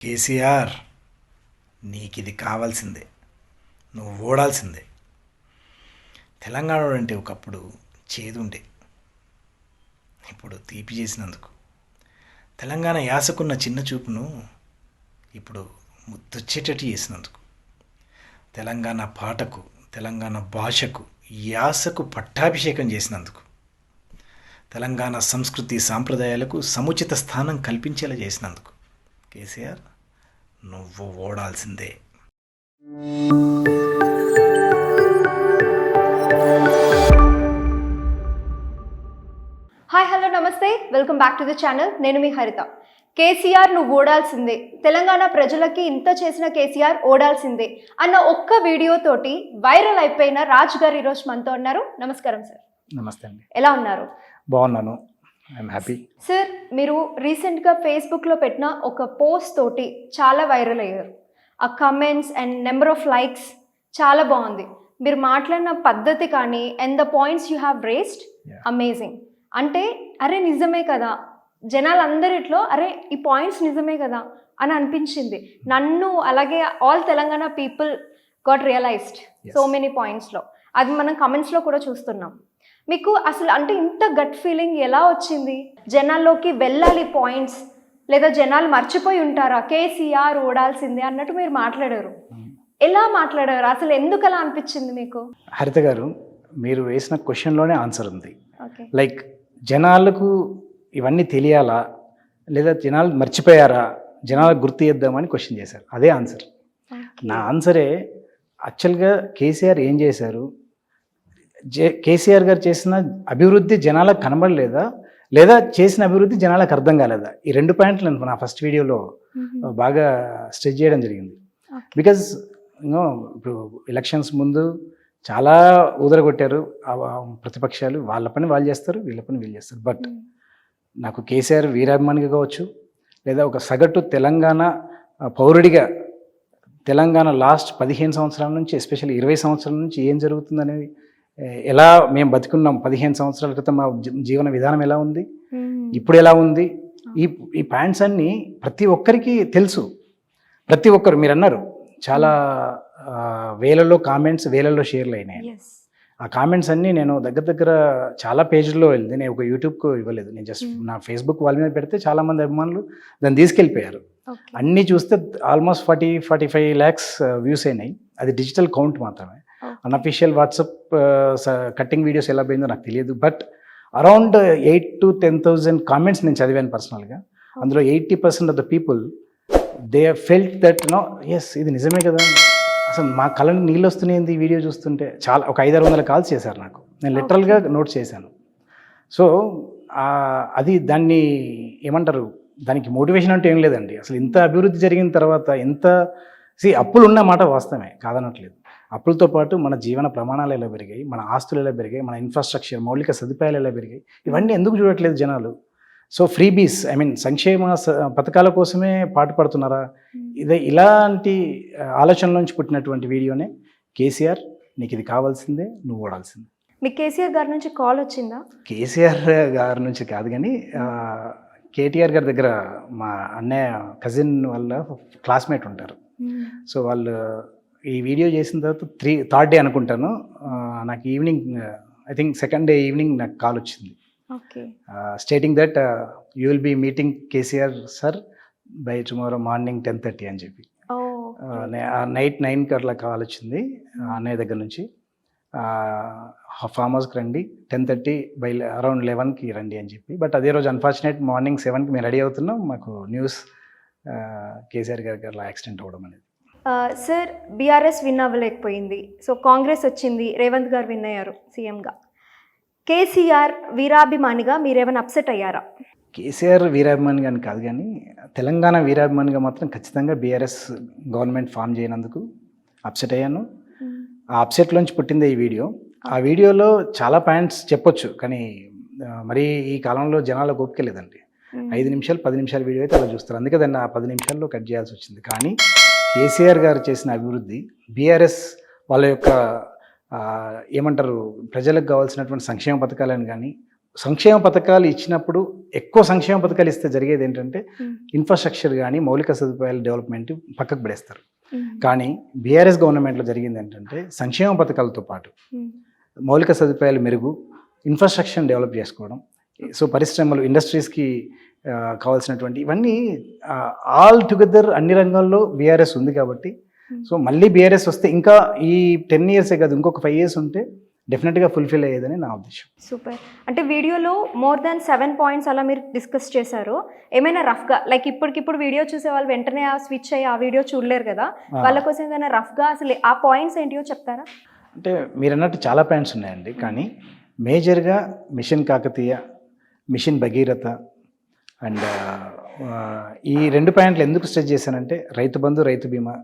కేసీఆర్, నీకిది కావాల్సిందే, నువ్వు ఓడాల్సిందే. తెలంగాణ అంటే ఒకప్పుడు చేదుండే, ఇప్పుడు తీపి చేసినందుకు. తెలంగాణ యాసకున్న చిన్న చూపును ఇప్పుడు ముద్దొచ్చేటట్టు చేసినందుకు. తెలంగాణ పాటకు, తెలంగాణ భాషకు, యాసకు పట్టాభిషేకం చేసినందుకు. తెలంగాణ సంస్కృతి సాంప్రదాయాలకు సముచిత స్థానం కల్పించేలా చేసినందుకు. కేసీఆర్, నువ్వు ఓడాల్సిందే. హాయ్ హలో నమస్తే, welcome back to the channel. నేను మీ హరిత. కేసీఆర్ నువ్వు ఓడాల్సిందే, తెలంగాణ ప్రజలకి ఇంత చేసిన కేసీఆర్ ఓడాల్సిందే అన్న ఒక్క వీడియోతోటి వైరల్ అయిపోయిన రాజ్ గారు ఈరోజు మనతో ఉన్నారు. నమస్కారం సార్. నమస్తే అండి. ఎలా ఉన్నారు? బాగున్నాను, ఐఎమ్ హ్యాపీ. సార్, మీరు రీసెంట్గా ఫేస్బుక్లో పెట్టిన ఒక పోస్ట్ తోటి చాలా వైరల్ అయ్యారు. ఆ comments and number of likes చాలా బాగుంది. మీరు మాట్లాడిన పద్ధతి కానీ and the points you have raised amazing. అంటే అరే నిజమే కదా, జనాలందరిట్లో అరే ఈ పాయింట్స్ నిజమే కదా అని అనిపించింది. నన్ను అలాగే all Telangana people got realized so many పాయింట్స్లో. అది మనం కమెంట్స్లో కూడా చూస్తున్నాం. మీకు అసలు అంటే ఇంత గట్ ఫీలింగ్ ఎలా వచ్చింది? జనాల్లోకి వెళ్ళాలి పాయింట్స్, లేదా జనాలు మర్చిపోయి ఉంటారా కేసీఆర్ ఓడాల్సిందే అన్నట్టు మీరు మాట్లాడారు. ఎలా మాట్లాడారు? అసలు ఎందుకు అలా అనిపించింది మీకు? హరిత గారు, మీరు వేసిన క్వశ్చన్లోనే ఆన్సర్ ఉంది. ఓకే, లైక్ జనాలకు ఇవన్నీ తెలియాలా, లేదా జనాలు మర్చిపోయారా, జనాలకు గుర్తు చేద్దామని క్వశ్చన్ చేశారు. అదే ఆన్సర్. నా ఆన్సరే యాక్చువల్గా కేసీఆర్ ఏం చేశారు, కేసీఆర్ గారు చేసిన అభివృద్ధి జనాలకు కనబడలేదా, లేదా చేసిన అభివృద్ధి జనాలకు అర్థం కాలేదా? ఈ రెండు పాయింట్లు నేను నా ఫస్ట్ వీడియోలో బాగా స్ట్రెచ్ చేయడం జరిగింది. బికాజ్ ఇప్పుడు ఎలక్షన్స్ ముందు చాలా ఊదరగొట్టారు ప్రతిపక్షాలు. వాళ్ళ పని వాళ్ళు చేస్తారు, వీళ్ళ పని వీళ్ళు చేస్తారు. బట్ నాకు కేసీఆర్ వీరాభిమానిగా కావచ్చు, లేదా ఒక సగటు తెలంగాణ పౌరుడిగా తెలంగాణ లాస్ట్ 15 సంవత్సరాల నుంచి, ఎస్పెషల్లీ 20 సంవత్సరాల నుంచి ఏం జరుగుతుందనేది, ఎలా మేము బతుకున్నాం 15 సంవత్సరాల క్రితం, మా జీవన విధానం ఎలా ఉంది, ఇప్పుడు ఎలా ఉంది, ఈ పాయింట్స్ అన్నీ ప్రతి ఒక్కరికి తెలుసు. ప్రతి ఒక్కరు, మీరు అన్నారు చాలా వేలలో కామెంట్స్, వేలలో షేర్లు అయినాయి. ఆ కామెంట్స్ అన్నీ నేను దగ్గర చాలా పేజీల్లో వెళ్ళింది. నేను ఒక యూట్యూబ్కు ఇవ్వలేదు, నేను జస్ట్ నా ఫేస్బుక్ వాళ్ళ మీద పెడితే చాలామంది అభిమానులు దాన్ని తీసుకెళ్ళిపోయారు. అన్నీ చూస్తే ఆల్మోస్ట్ 40-45 lakhs వ్యూస్ అయినాయి. అది డిజిటల్ కౌంట్ మాత్రమే. అన్అఫీషియల్ వాట్సాప్ కట్టింగ్ వీడియోస్ ఎలా పోయిందో నాకు తెలియదు. బట్ అరౌండ్ 8,000 to 10,000 కామెంట్స్ నేను చదివాను పర్సనల్గా. అందులో 80% of the people they felt that yes, ఇది నిజమే కదా, అసలు మా కళ్ళని నీళ్ళు వస్తున్నాయి ఈ వీడియో చూస్తుంటే. చాలా ఒక 500-600 కాల్స్ చేశారు నాకు, నేను లిటరల్గా నోట్ చేశాను. సో అది దాన్ని ఏమంటారు, దానికి మోటివేషన్ అంటే ఏం లేదండి. అసలు ఇంత అభివృద్ధి జరిగిన తర్వాత అప్పులు ఉన్న మాట వాస్తవమే, కాదనట్లేదు. అప్పులతో పాటు మన జీవన ప్రమాణాలు ఎలా పెరిగాయి, మన ఆస్తులు ఎలా పెరిగాయి, మన ఇన్ఫ్రాస్ట్రక్చర్, మౌలిక సదుపాయాలు ఎలా పెరిగాయి, ఇవన్నీ ఎందుకు చూడట్లేదు జనాలు? సో ఫ్రీబీస్, సంక్షేమ పథకాల కోసమే పాటుపడుతున్నారా? ఇలాంటి ఆలోచనలోంచి పుట్టినటువంటి వీడియోనే కేసీఆర్, నీకు ఇది కావాల్సిందే, నువ్వు ఓడాల్సిందే. మీకు కేసీఆర్ గారి నుంచి కాల్ వచ్చిందా? కేసీఆర్ గారి నుంచి కాదు కానీ కేటీఆర్ గారి దగ్గర మా అన్నయ్య కజిన్ వాళ్ళ క్లాస్మేట్ ఉంటారు. సో వాళ్ళు ఈ వీడియో చేసిన తర్వాత థర్డ్ డే అనుకుంటాను, నాకు evening, I think second day evening నాకు కాల్ వచ్చింది. Stating that you will be meeting KCR sir by tomorrow morning 10:30 అని చెప్పి. నైట్ 9కి అట్లా కాల్ వచ్చింది అన్నయ్య దగ్గర నుంచి. ఫామ్ హౌస్కి రండి, 10:30 బై అరౌండ్ 11కి రండి అని చెప్పి. బట్ అదే రోజు అన్ఫార్చునేట్ మార్నింగ్ 7కి మేము రెడీ అవుతున్నాం, మాకు న్యూస్ కేసీఆర్ గారికి అలా యాక్సిడెంట్ అవ్వడం అనేది. సార్, బీఆర్ఎస్ విన్ అవ్వలేకపోయింది, సో కాంగ్రెస్ వచ్చింది, రేవంత్ గారు విన్ అయ్యారు సీఎంగా. కేసీఆర్ వీరాభిమానిగా మీరేమైనా అప్సెట్ అయ్యారా? కేసీఆర్ వీరాభిమానిగా అని కాదు కానీ తెలంగాణ వీరాభిమానిగా మాత్రం ఖచ్చితంగా బీఆర్ఎస్ గవర్నమెంట్ ఫామ్ చేయనందుకు అప్సెట్ అయ్యాను. ఆ అప్సెట్లోంచి పుట్టిందే ఈ వీడియో. ఆ వీడియోలో చాలా పాయింట్స్ చెప్పొచ్చు, కానీ మరి ఈ కాలంలో జనాలకు ఓపిక లేదండి. 5 నిమిషాలు 10 నిమిషాల వీడియో అయితే అలా చూస్తారు, అందుకే దాన్ని ఆ 10 నిమిషాల్లో కట్ చేయాల్సి వచ్చింది. కానీ కేసీఆర్ గారు చేసిన అభివృద్ధి, బీఆర్ఎస్ వాళ్ళ యొక్క ఏమంటారు, ప్రజలకు కావాల్సినటువంటి సంక్షేమ పథకాలను కానీ, సంక్షేమ పథకాలు ఇచ్చినప్పుడు ఎక్కువ సంక్షేమ పథకాలు ఇస్తే జరిగేది ఏంటంటే ఇన్ఫ్రాస్ట్రక్చర్ కానీ మౌలిక సదుపాయాల డెవలప్మెంట్ పక్కకు పడేస్తారు. కానీ బీఆర్ఎస్ గవర్నమెంట్లో జరిగింది ఏంటంటే సంక్షేమ పథకాలతో పాటు మౌలిక సదుపాయాలు మెరుగు, ఇన్ఫ్రాస్ట్రక్చర్ డెవలప్ చేసుకోవడం, సో పరిశ్రమలు ఇండస్ట్రీస్కి కావాల్సినటువంటి ఇవన్నీ ఆల్ టుగెదర్ అన్ని రంగాల్లో బీఆర్ఎస్ ఉంది కాబట్టి సో మళ్ళీ బీఆర్ఎస్ వస్తే ఇంకా ఈ 10 yearsే కాదు ఇంకొక 5 years ఉంటే డెఫినెట్గా ఫుల్ఫిల్ అయ్యేదని నా ఉద్దేశం. సూపర్. అంటే వీడియోలో మోర్ దాన్ 7 points అలా మీరు డిస్కస్ చేశారు. ఏమైనా రఫ్గా లైక్ ఇప్పటికిప్పుడు వీడియో చూసే వాళ్ళు వెంటనే ఆ స్విచ్ అయ్యి ఆ వీడియో చూడలేరు కదా, వాళ్ళ కోసం ఏదైనా రఫ్గా అసలు ఆ పాయింట్స్ ఏంటియో చెప్తారా? అంటే మీరు అన్నట్టు చాలా పాయింట్స్ ఉన్నాయండి, కానీ మేజర్గా mission Kakatiya, mission Bhagiratha and ఈ 2 పాయింట్లు ఎందుకు స్ట్రెచ్ చేశానంటే రైతు బంధు, రైతు బీమా.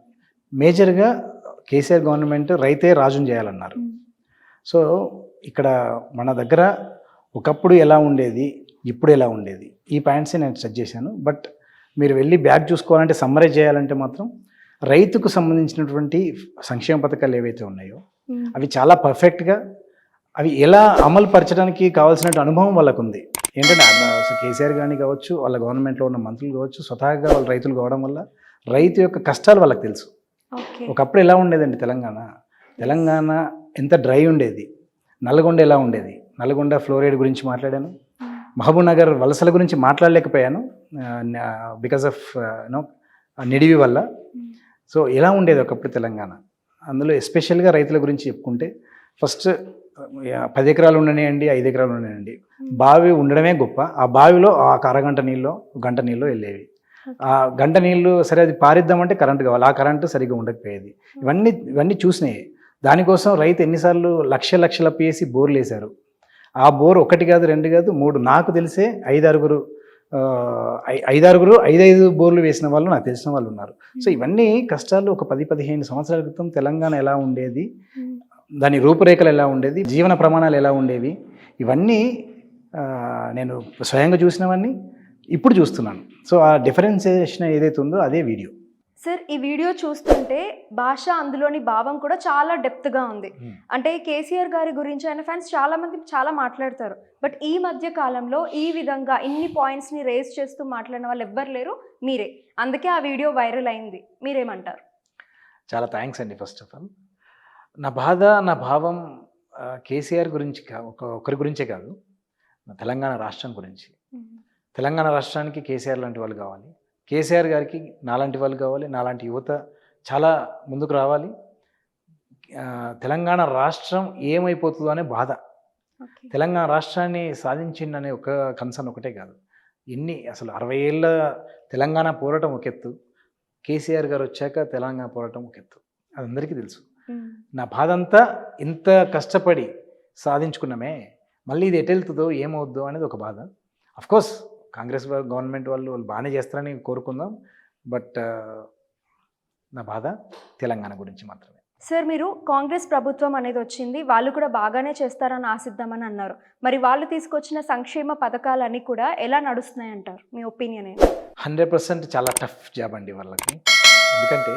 మేజర్గా కేసీఆర్ గవర్నమెంట్ రైతే రాజుని చేయాలన్నారు. సో ఇక్కడ మన దగ్గర ఒకప్పుడు ఎలా ఉండేది, ఇప్పుడు ఎలా ఉండేది, ఈ పాయింట్సే నేను స్ట్రెచ్ చేశాను. బట్ మీరు వెళ్ళి బ్యాక్ చూసుకోవాలంటే సమ్మరైజ్ చేయాలంటే మాత్రం రైతుకు సంబంధించినటువంటి సంక్షేమ పథకాలు ఏవైతే ఉన్నాయో అవి చాలా పర్ఫెక్ట్గా అవి ఎలా అమలు పరచడానికి కావాల్సిన అనుభవం వాళ్ళకు ఉంది. ఏంటంటే కేసీఆర్ కానీ కావచ్చు, వాళ్ళ గవర్నమెంట్లో ఉన్న మంత్రులు కావచ్చు, స్వతహాగా వాళ్ళ రైతులు కావడం వల్ల రైతు యొక్క కష్టాలు వాళ్ళకి తెలుసు. ఒకప్పుడు ఎలా ఉండేదండి తెలంగాణ ఎంత డ్రై ఉండేది, నల్గొండ ఎలా ఉండేది, నల్గొండ ఫ్లోరైడ్ గురించి మాట్లాడాను, మహబూబ్ నగర్ వలసల గురించి మాట్లాడలేకపోయాను బికాస్ ఆఫ్ నిడివి వల్ల. సో ఎలా ఉండేది ఒకప్పుడు తెలంగాణ, అందులో ఎస్పెషల్గా రైతుల గురించి చెప్పుకుంటే ఫస్ట్ 10 ఎకరాలు ఉండనివ్వండి, 5 ఎకరాలు ఉండనివ్వండి, బావి ఉండడమే గొప్ప. ఆ బావిలో ఒక అరగంట నీళ్ళు, గంట నీళ్ళు వెళ్ళేవి. ఆ గంట నీళ్ళు సరే అది పారిద్దామంటే కరెంటు కావాలి, ఆ కరెంటు సరిగ్గా ఉండకపోయేది. ఇవన్నీ చూసినాయి. దానికోసం రైతు ఎన్నిసార్లు లక్షలు అప్పేసి బోర్లు వేశారు. ఆ బోర్ 1 కాదు 2 కాదు 3, నాకు తెలిసే 5-6 5 బోర్లు వేసిన వాళ్ళు నాకు తెలిసిన వాళ్ళు ఉన్నారు. సో ఇవన్నీ కష్టాలు ఒక 10-15 సంవత్సరాల క్రితం తెలంగాణ ఎలా ఉండేది, దాని రూపురేఖలు ఎలా ఉండేది, జీవన ప్రమాణాలు ఎలా ఉండేవి, ఇవన్నీ నేను స్వయంగా చూసినవన్నీ ఇప్పుడు చూస్తున్నాను. సో ఆ డిఫరెన్సియేషన్ ఏదైతే ఉందో అదే వీడియో. సార్ ఈ వీడియో చూస్తుంటే భాష, అందులోని భావం కూడా చాలా డెప్త్గా ఉంది. అంటే కేసీఆర్ గారి గురించి ఆయన ఫ్యాన్స్ చాలామంది చాలా మాట్లాడతారు, బట్ ఈ మధ్య కాలంలో ఈ విధంగా ఇన్ని పాయింట్స్ని రేస్ చేస్తూ మాట్లాడిన వాళ్ళు ఎవ్వరు లేరు, మీరే. అందుకే ఆ వీడియో వైరల్ అయింది. మీరేమంటారు? చాలా థ్యాంక్స్ అండి. ఫస్ట్ ఆఫ్ ఆల్ నా బాధ, నా భావం కేసీఆర్ గురించి ఒకరి గురించే కాదు, తెలంగాణ రాష్ట్రం గురించి. తెలంగాణ రాష్ట్రానికి కేసీఆర్ లాంటి వాళ్ళు కావాలి, కేసీఆర్ గారికి నాలాంటి వాళ్ళు కావాలి, నాలాంటి యువత చాలా ముందుకు రావాలి. తెలంగాణ రాష్ట్రం ఏమైపోతుందో అనే బాధ. తెలంగాణ రాష్ట్రాన్ని సాధించిందనే ఒక కన్సర్న్ ఒకటే కాదు, అసలు 60 ఏళ్ళ తెలంగాణ పోరాటం ఒక ఎత్తు, కేసీఆర్ గారు వచ్చాక తెలంగాణ పోరాటం ఒక ఎత్తు, అది అందరికీ తెలుసు. నా బాధ అంతా ఇంత కష్టపడి సాధించుకున్నామే, మళ్ళీ ఇది ఎటెళ్తుందో ఏమవుద్దో అనేది ఒక బాధ. అఫ్కోర్స్ కాంగ్రెస్ గవర్నమెంట్ వాళ్ళు బాగానే చేస్తారని కోరుకుందాం, బట్ నా బాధ తెలంగాణ గురించి మాత్రమే. సార్ మీరు కాంగ్రెస్ ప్రభుత్వం అనేది వచ్చింది, వాళ్ళు కూడా బాగానే చేస్తారని ఆశిద్దామని అన్నారు. మరి వాళ్ళు తీసుకొచ్చిన సంక్షేమ పథకాలన్నీ కూడా ఎలా నడుస్తున్నాయి అంటారు? మీ ఒపీనియన్ ఏంటి? 100% చాలా టఫ్ జాబ్ అండి వాళ్ళకి. ఎందుకంటే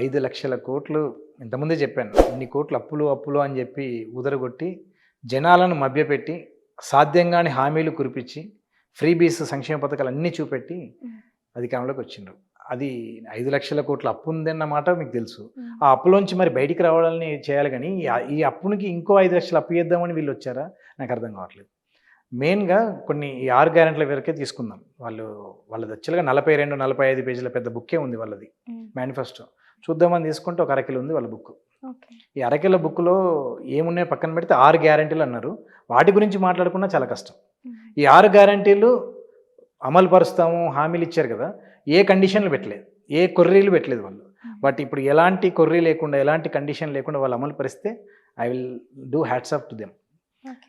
5 లక్షల కోట్లు, ఇంతకుముందే చెప్పాను, ఇన్ని కోట్లు అప్పులు అని చెప్పి ఉదరగొట్టి జనాలను మభ్యపెట్టి సాధ్యంగానే హామీలు కురిపించి ఫ్రీ బీస్ సంక్షేమ పథకాలు అన్నీ చూపెట్టి అధికారంలోకి వచ్చిండ్రు. అది 5 లక్షల కోట్ల అప్పు ఉందన్నమాట మీకు తెలుసు. ఆ అప్పులోంచి మరి బయటికి రావాలని చేయాలి, కానీ ఈ అప్పునికి ఇంకో 5 లక్షలు అప్పు చేద్దామని వీళ్ళు వచ్చారా నాకు అర్థం కావట్లేదు. మెయిన్గా ఈ 6 గ్యారెంటీల వరకే తీసుకుందాం. వాళ్ళది యాక్చువల్గా 42-45 పేజీల పెద్ద బుక్కే ఉంది వాళ్ళది, మేనిఫెస్టో. చూద్దామని తీసుకుంటే ఒక అరకిలో ఉంది వాళ్ళ బుక్. ఈ అరకిల బుక్లో ఏమున్నాయో పక్కన పెడితే 6 గ్యారెంటీలు అన్నారు. వాటి గురించి మాట్లాడుకున్నా చాలా కష్టం. ఈ 6 గ్యారెంటీలు అమలు పరుస్తాము హామీలు ఇచ్చారు కదా, ఏ కండిషన్లు పెట్టలేదు, ఏ కొర్రీలు పెట్టలేదు వాళ్ళు. బట్ ఇప్పుడు ఎలాంటి కొర్రీ లేకుండా, ఎలాంటి కండిషన్ లేకుండా వాళ్ళు అమలు పరిస్తే I will do hats off to them.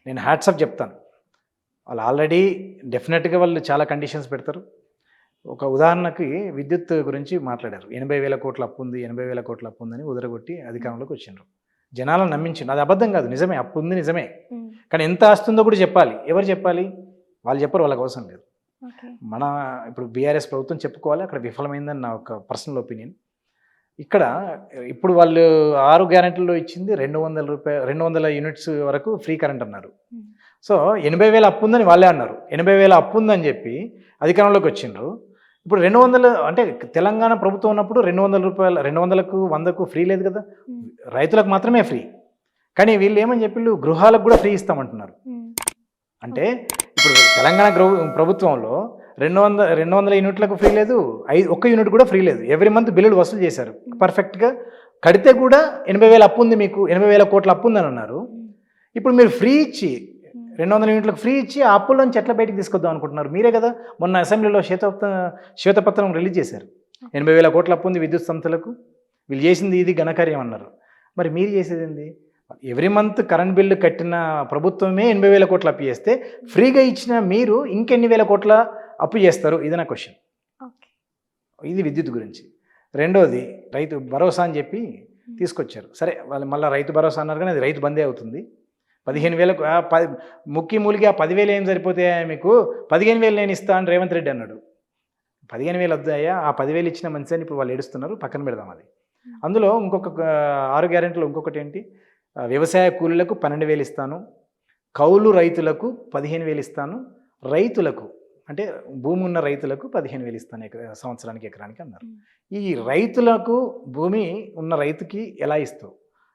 నేను హ్యాట్స్ ఆఫ్ చెప్తాను. వాళ్ళు ఆల్రెడీ డెఫినెట్గా వాళ్ళు చాలా కండిషన్స్ పెడతారు. ఒక ఉదాహరణకి విద్యుత్ గురించి మాట్లాడారు. 80,000 కోట్ల అప్పు ఉంది, 80,000 కోట్ల అప్పు ఉందని ఉదరగొట్టి అధికారంలోకి వచ్చిండ్రు. జనాలను నమ్మించిండు. అది అబద్ధం కాదు, నిజమే, అప్పు ఉంది నిజమే. కానీ ఎంత ఆస్తుందో కూడా చెప్పాలి. ఎవరు చెప్పాలి? వాళ్ళు చెప్పరు, వాళ్ళకి అవసరం లేదు. ఇప్పుడు బీఆర్ఎస్ ప్రభుత్వం చెప్పుకోవాలి, అక్కడ విఫలమైందని నా ఒక పర్సనల్ ఒపీనియన్. ఇప్పుడు వాళ్ళు 6 గ్యారెంటీల్లో ఇచ్చింది 200 యూనిట్స్ వరకు ఫ్రీ కరెంట్ అన్నారు. సో 80,000 అప్పు ఉందని వాళ్ళే అన్నారు. 80,000 అప్పు ఉందని చెప్పి అధికారంలోకి వచ్చిండ్రు. ఇప్పుడు 200 అంటే తెలంగాణ ప్రభుత్వం ఉన్నప్పుడు రూపాయలు 200కు 100కు ఫ్రీ లేదు కదా, రైతులకు మాత్రమే ఫ్రీ. కానీ వీళ్ళు ఏమని చెప్పి గృహాలకు కూడా ఫ్రీ ఇస్తామంటున్నారు. అంటే ఇప్పుడు తెలంగాణ ప్రభుత్వంలో 200 యూనిట్లకు ఫ్రీ లేదు, ఒక్క యూనిట్ కూడా ఫ్రీ లేదు. ఎవ్రీ మంత్ బిల్లులు వసూలు చేశారు పర్ఫెక్ట్గా. కడితే కూడా 80,000 అప్పు ఉంది, మీకు 80,000 కోట్ల అప్పు ఉందని అన్నారు. ఇప్పుడు మీరు ఫ్రీ ఇచ్చి 200 యూనిట్లకు ఫ్రీ ఇచ్చి ఆ అప్పుల నుంచి ఎట్లా బయటికి తీసుకొద్దాం అనుకుంటున్నారు? మీరే కదా మొన్న అసెంబ్లీలో శ్వేతపత్రం రిలీజ్ చేశారు. 80,000 కోట్ల అప్పు ఉంది విద్యుత్ సంస్థలకు, వీళ్ళు చేసింది ఇది ఘనకార్యం అన్నారు. మరి మీరు చేసేది ఏంది? ఎవ్రీ మంత్ కరెంట్ బిల్లు కట్టిన ప్రభుత్వమే 80,000 కోట్ల అప్పు చేస్తే ఫ్రీగా ఇచ్చిన మీరు ఇంకెన్ని వేల కోట్ల అప్పు చేస్తారు? ఇది నా క్వశ్చన్. ఇది విద్యుత్ గురించి. రెండోది రైతు భరోసా అని చెప్పి తీసుకొచ్చారు. సరే వాళ్ళు మళ్ళీ రైతు భరోసా అన్నారు, కానీ అది రైతు బందే అవుతుంది. 15,000 ముక్కి మూలికి ఆ 10,000 ఏం సరిపోతాయా మీకు? 15,000 నేను ఇస్తా అని రేవంత్ రెడ్డి అన్నాడు. 15,000 వద్దాయా? ఆ 10,000 ఇచ్చిన మంచి అని ఇప్పుడు వాళ్ళు ఏడుస్తున్నారు. పక్కన పెడదాం అది. అందులో ఇంకొక 6 గ్యారెంటీలో ఇంకొకటి ఏంటి? వ్యవసాయ కూలీలకు 12,000 ఇస్తాను, కౌలు రైతులకు 15,000 ఇస్తాను, రైతులకు అంటే భూమి ఉన్న రైతులకు 15,000 ఇస్తాను సంవత్సరానికి, ఎకరానికి అన్నారు. ఈ రైతులకు భూమి ఉన్న రైతుకి ఎలా ఇస్తావు,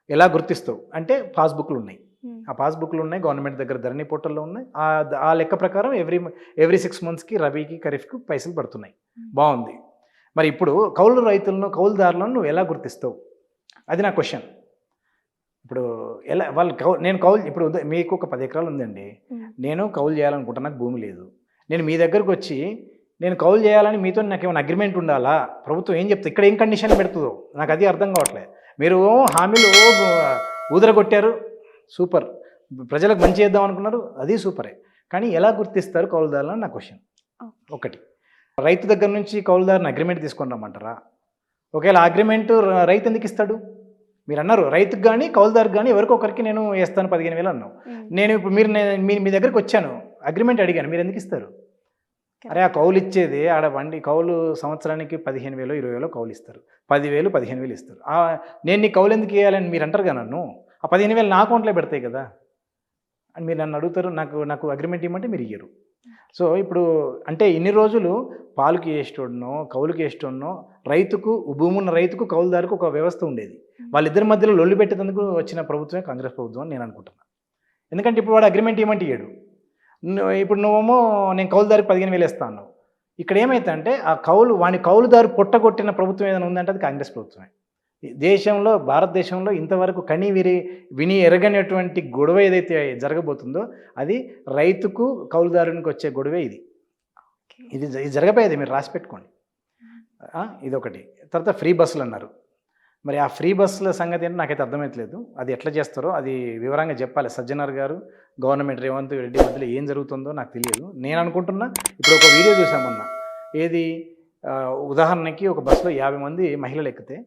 ఎలా గుర్తిస్తావు అంటే పాస్బుక్లు ఉన్నాయి. ఆ పాస్బుక్లు ఉన్నాయి, గవర్నమెంట్ దగ్గర ధరణి పోర్టల్లో ఉన్నాయి. ఆ లెక్క ప్రకారం ఎవ్రీ 6 మంత్స్కి రబీకి ఖరీఫ్కి పైసలు పడుతున్నాయి. బాగుంది. మరి ఇప్పుడు కౌలుదారులను నువ్వు ఎలా గుర్తిస్తావు? అది నా క్వశ్చన్. ఇప్పుడు ఎలా నేను ఇప్పుడు మీకు ఒక 10 ఎకరాలు ఉందండి, నేను కౌలు చేయాలనుకుంటా, నాకు భూమి లేదు. నేను మీ దగ్గరకు వచ్చి నేను కౌలు చేయాలని మీతో నాకు ఏమైనా అగ్రిమెంట్ ఉండాలా? ప్రభుత్వం ఏం చెప్తుంది, ఇక్కడ ఏం కండిషన్ పెడుతుందో నాకు అది అర్థం కావట్లేదు. మీరు హామీలు ఊదరగొట్టారు, సూపర్. ప్రజలకు మంచి చేద్దాం అనుకున్నారు, అది సూపరే. కానీ ఎలా గుర్తిస్తారు కౌలుదారులను? నా క్వశ్చన్. ఒకటి, రైతు దగ్గర నుంచి కౌలుదారుని అగ్రిమెంట్ తీసుకొని రమ్మంటారా? ఒకవేళ అగ్రిమెంట్ రైతు ఎందుకు ఇస్తాడు? మీరు అన్నారు రైతుకు కానీ కౌలుదారుకు కానీ ఎవరికొకరికి నేను వేస్తాను 15,000 అన్నావు. నేను ఇప్పుడు మీ దగ్గరికి వచ్చాను, అగ్రిమెంట్ అడిగాను, మీరు ఎందుకు ఇస్తారు? అరే ఆ కౌలు ఇచ్చేది ఆడ కౌలు సంవత్సరానికి 15,000 20,000 కౌలు ఇస్తారు, 10,000 15,000 ఇస్తారు. నేను నీ కౌలు ఎందుకు ఇవ్వాలని మీరు అంటారు కదా నన్ను. ఆ 15,000 నా అకౌంట్లో పెడతాయి కదా అని మీరు నన్ను అడుగుతారు. నాకు అగ్రిమెంట్ ఇవ్వమంటే మీరు ఇయ్యరు. సో ఇప్పుడు అంటే ఇన్ని రోజులు పాలుకి వేసేటోడనో కౌలుకి వేసేటోడనో రైతుకు, భూమి ఉన్న రైతుకు కౌలుదారుకు ఒక వ్యవస్థ ఉండేది. వాళ్ళిద్దరి మధ్యలో లొల్లి పెట్టేందుకు వచ్చిన ప్రభుత్వమే కాంగ్రెస్ ప్రభుత్వం అని నేను అనుకుంటున్నాను. ఎందుకంటే ఇప్పుడు వాడు అగ్రిమెంట్ ఇవ్వమంటే ఇయ్యడు. ఇప్పుడు నువ్వేమో నేను కౌలుదారికి 15,000 ఇస్తాను. ఇక్కడ ఏమైతే అంటే ఆ వాని కౌలుదారు పొట్టగొట్టిన ప్రభుత్వం ఏదైనా ఉందంటే అది కాంగ్రెస్ ప్రభుత్వమే. దేశంలో, భారతదేశంలో ఇంతవరకు విని ఎరగనటువంటి గొడవ ఏదైతే జరగబోతుందో అది రైతుకు కౌలుదారునికి వచ్చే గొడవే ఇది. ఇది జరగబోయేది, మీరు రాసి పెట్టుకోండి. ఇదొకటి. తర్వాత ఫ్రీ బస్సులు అన్నారు. మరి ఆ ఫ్రీ బస్సుల సంగతి ఏంటో నాకైతే అర్థమవుతలేదు. అది ఎట్లా చేస్తారో అది వివరంగా చెప్పాలి. సజ్జనర్ గారు, గవర్నమెంట్ రేవంత్ రెడ్డి మధ్యలో ఏం జరుగుతుందో నాకు తెలియదు. నేను అనుకుంటున్నా, ఇప్పుడు ఒక వీడియో చూసామన్నా, ఏది ఉదాహరణకి ఒక బస్సులో 50 మంది మహిళలు ఎక్కితే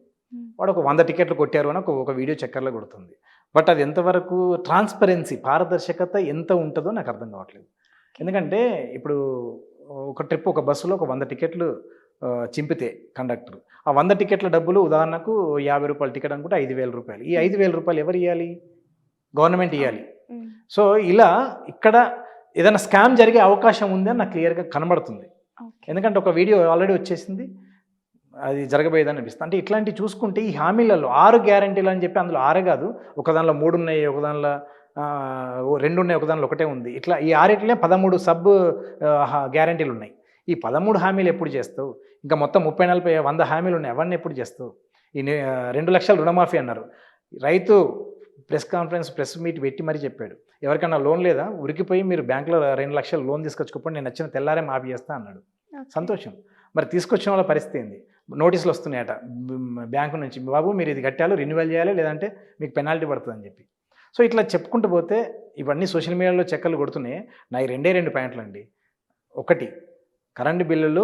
వాడు ఒక 100 టికెట్లు కొట్టారు అని ఒక వీడియో చక్కర్లో కొడుతుంది. బట్ అది ఎంతవరకు ట్రాన్స్పరెన్సీ, పారదర్శకత ఎంత ఉంటుందో నాకు అర్థం కావట్లేదు. ఎందుకంటే ఇప్పుడు ఒక బస్సులో ఒక 100 టికెట్లు చింపితే కండక్టర్, ఆ 100 టికెట్ల డబ్బులు ఉదాహరణకు 50 రూపాయల టికెట్ అనుకుంటే 5,000 రూపాయలు. ఈ 5,000 రూపాయలు ఎవరు ఇవ్వాలి? గవర్నమెంట్ ఇవ్వాలి. సో ఇలా ఇక్కడ ఏదైనా స్కామ్ జరిగే అవకాశం ఉందని నాకు క్లియర్గా కనబడుతుంది. ఎందుకంటే ఒక వీడియో ఆల్రెడీ వచ్చేసింది, అది జరగబోయేదని అనిపిస్తుంది. అంటే ఇట్లాంటివి చూసుకుంటే ఈ హామీలలో 6 గ్యారెంటీలు అని చెప్పి అందులో 6 కాదు, ఒక దానిలో 3 ఉన్నాయి, ఒక దానిలో 2 ఉన్నాయి, ఒక దానిలో 1 ఉంది. ఇట్లా ఈ 6 13 సబ్ గ్యారెంటీలు ఉన్నాయి. ఈ 13 హామీలు ఎప్పుడు చేస్తావు? ఇంకా మొత్తం 30, 40, 100 హామీలు ఉన్నాయి, అవన్నీ ఎప్పుడు చేస్తావు? ఈ 2 లక్షల రుణమాఫీ అన్నారు. రైతు ప్రెస్ మీట్ పెట్టి మరీ చెప్పాడు, ఎవరికైనా లోన్ లేదా ఉరికిపోయి మీరు బ్యాంకులో 2 లక్షలు లోన్ తీసుకొచ్చుకోపోయి నేను నచ్చిన తెల్లారే మాఫీ చేస్తా అన్నాడు. సంతోషం. మరి తీసుకొచ్చిన వాళ్ళ పరిస్థితి ఏంది? నోటీసులు వస్తున్నాయట బ్యాంకు నుంచి, బాబు మీరు ఇది కట్టాలి, రెన్యువల్ చేయాలి, లేదంటే మీకు పెనాల్టీ పడుతుంది అని చెప్పి. సో ఇట్లా చెప్పుకుంటూ పోతే ఇవన్నీ సోషల్ మీడియాలో చెక్కలు కొడుతున్నాయి. నా 2 పాయింట్లు అండి. ఒకటి, కరెంటు బిల్లులు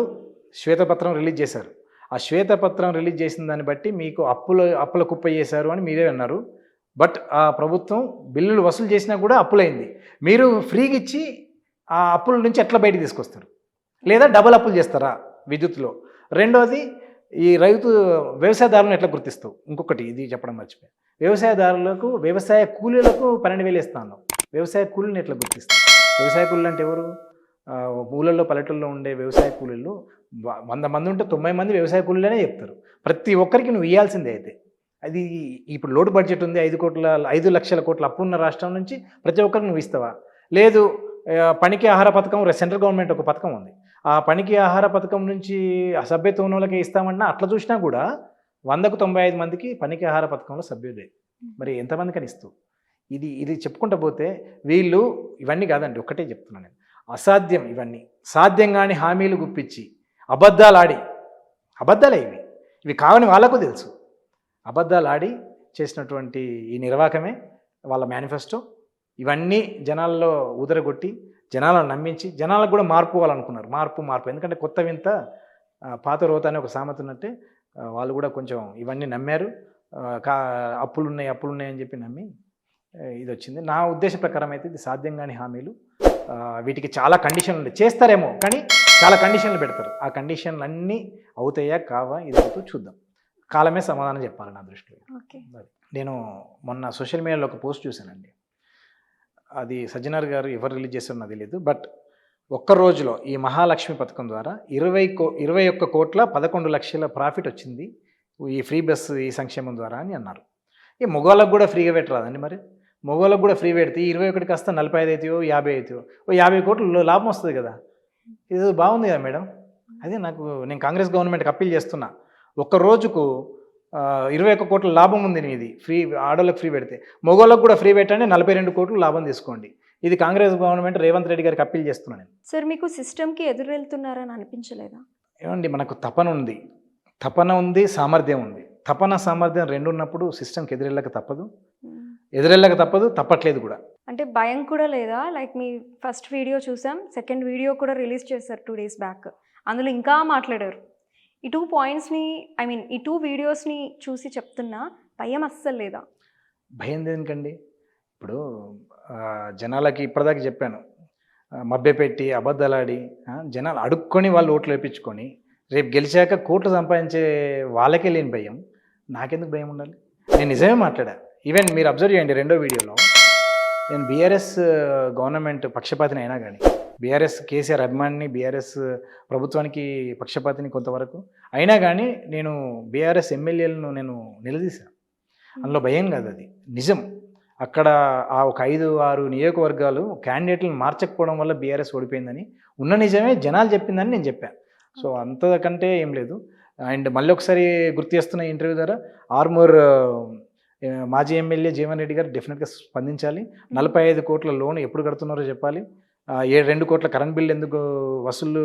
శ్వేతపత్రం రిలీజ్ చేశారు. ఆ శ్వేతపత్రం రిలీజ్ చేసిన దాన్ని బట్టి మీకు అప్పుల కుప్ప చేశారు అని మీరే అన్నారు. బట్ ఆ ప్రభుత్వం బిల్లులు వసూలు చేసినా కూడా అప్పులైంది. మీరు ఫ్రీగా ఇచ్చి ఆ అప్పుల నుంచి ఎట్లా బయటికి తీసుకొస్తారు? లేదా డబల్ అప్పులు చేస్తారా విద్యుత్లో? రెండోది, ఈ వ్యవసాయదారులను ఎట్లా గుర్తిస్తావు? ఇంకొకటి ఇది చెప్పడం మర్చిపోయాను. వ్యవసాయ కూలీలకు 12,000 ఇస్తాను. వ్యవసాయ కూలీని ఎట్లా గుర్తిస్తారు? వ్యవసాయ కూలీలు అంటే ఎవరు? ఊళ్ళల్లో పల్లెటూళ్ళలో ఉండే వ్యవసాయ కూలీలు 100 మంది ఉంటే 90 మంది వ్యవసాయ కూలీలనే చెప్తారు. ప్రతి ఒక్కరికి నువ్వు ఇవ్వాల్సిందే. అయితే అది ఇప్పుడు లోటు బడ్జెట్ ఉంది, 5 లక్షల కోట్ల అప్పు ఉన్న రాష్ట్రం నుంచి ప్రతి ఒక్కరికి నువ్వు ఇస్తావా? లేదు. పనికి ఆహార పథకం సెంట్రల్ గవర్నమెంట్ ఒక పథకం ఉంది. ఆ పనికి ఆహార పథకం నుంచి అసభ్యత ఉన్న వాళ్ళకి ఇస్తామన్నా అట్లా చూసినా కూడా 100కు 95 మందికి పనికి ఆహార పథకంలో సభ్యుడే. మరి ఎంతమందికని ఇస్తూ ఇది చెప్పుకుంటూ పోతే వీళ్ళు ఇవన్నీ కాదండి, ఒక్కటే చెప్తున్నాను నేను. అసాధ్యం ఇవన్నీ. సాధ్యం కాని హామీలు గుప్పించి అబద్ధాలే ఇవి కావని వాళ్ళకు తెలుసు. అబద్ధాలు ఆడి చేసినటువంటి ఈ నిర్వాకమే వాళ్ళ మేనిఫెస్టో. ఇవన్నీ జనాల్లో ఊదరగొట్టి జనాలను నమ్మించి జనాలకు కూడా మార్పు కావాలనుకున్నారు. మార్పు ఎందుకంటే కొత్త వింత పాత రోత అనే ఒక సామెత ఉన్నట్టే వాళ్ళు కూడా కొంచెం ఇవన్నీ నమ్మారు. అప్పులున్నాయి అని చెప్పి నమ్మి ఇది వచ్చింది. నా ఉద్దేశ ప్రకారం అయితే ఇది సాధ్యం కాని హామీలు. వీటికి చాలా కండిషన్లు ఉన్నాయి. చేస్తారేమో కానీ చాలా కండిషన్లు పెడతారు. ఆ కండిషన్లు అన్నీ అవుతాయా కావా ఇది అవుతూ చూద్దాం. కాలమే సమాధానం చెప్పాలి నా దృష్టిలో. నేను మొన్న సోషల్ మీడియాలో ఒక పోస్ట్ చూశానండి. అది సజ్జనార్ గారు ఎవరు రిలీజ్ చేస్తారో నాకు తెలియదు. బట్ ఒక్క రోజులో ఈ మహాలక్ష్మి పథకం ద్వారా 21 కోట్ల 11 లక్షల ప్రాఫిట్ వచ్చింది ఈ ఫ్రీ బస్ ఈ సంక్షేమం ద్వారా అని అన్నారు. ఈ మగవాళ్ళకు కూడా ఫ్రీగా పెట్టరాదండి? మరి మగవాళ్ళకు కూడా ఫ్రీ పెడితే 21 కాస్త 45 అవుతాయో 50 అవుతాయో 50 కోట్లు లాభం వస్తుంది కదా. ఇది బాగుంది కదా మేడం. అదే నేను కాంగ్రెస్ గవర్నమెంట్కి అప్పీల్ చేస్తున్నా. ఒక్క రోజుకు 21 కోట్ల లాభం ఉంది ఇది ఫ్రీ ఆడోళ్ళకి ఫ్రీ పెడితే. మగవాళ్ళకు కూడా ఫ్రీ పెట్టండి, 42 కోట్లు లాభం తీసుకోండి. ఇది కాంగ్రెస్ గవర్నమెంట్ రేవంత్ రెడ్డి గారికి అప్పీల్ చేస్తున్నాను నేను. సార్ మీకు సిస్టమ్కి ఎదురెళ్తున్నారని అనిపించలేదా? ఏమండి, మనకు తపన ఉంది, సామర్థ్యం ఉంది. తపన సామర్థ్యం రెండు ఉన్నప్పుడు సిస్టమ్కి ఎదురెళ్ళక తప్పదు, తప్పట్లేదు కూడా. అంటే భయం కూడా లేదా? లైక్ మీ ఫస్ట్ వీడియో చూసాం, సెకండ్ వీడియో కూడా రిలీజ్ చేశారు 2 days బ్యాక్. అందులో ఇంకా మాట్లాడారు. ఈ 2 పాయింట్స్ని ఈ 2 వీడియోస్ని చూసి చెప్తున్నా, భయం అస్సలు లేదా? భయం దేనికండి? ఇప్పుడు జనాలకి ఇప్పటిదాకా చెప్పాను, మభ్యపెట్టి అబద్ధాలాడి జనాలు అడుక్కొని వాళ్ళు ఓట్లు వేయించుకొని రేపు గెలిచాక కోట్లు సంపాదించే వాళ్ళకే లేని భయం నాకెందుకు భయం ఉండాలి? నేను నిజమే మాట్లాడా. ఈవెన్ మీరు అబ్జర్వ్ చేయండి, 2వ వీడియోలో నేను బీఆర్ఎస్ గవర్నమెంట్ పక్షపాతిని అయినా కానీ, బీఆర్ఎస్ కేసీఆర్ అభిమానిని, బీఆర్ఎస్ ప్రభుత్వానికి పక్షపాతిని కొంతవరకు అయినా కానీ నేను బీఆర్ఎస్ ఎమ్మెల్యేలను నేను నిలదీశాను. అందులో భయం కాదు, అది నిజం. అక్కడ ఆ ఒక 5-6 నియోజకవర్గాలు క్యాండిడేట్లను మార్చకపోవడం వల్ల బీఆర్ఎస్ ఓడిపోయిందని ఉన్న నిజమే జనాలు చెప్పిందని నేను చెప్పాను. సో అంతకంటే ఏం లేదు. అండ్ మళ్ళీ ఒకసారి గుర్తు చేస్తున్న ఇంటర్వ్యూ ద్వారా ఆర్మూర్ మాజీ ఎమ్మెల్యే జీవన్ రెడ్డి గారు డెఫినెట్గా స్పందించాలి. 45 కోట్ల లోన్ ఎప్పుడు కడుతున్నారో చెప్పాలి. 2 కోట్ల కరెంట్ బిల్ ఎందుకు వసూళ్ళు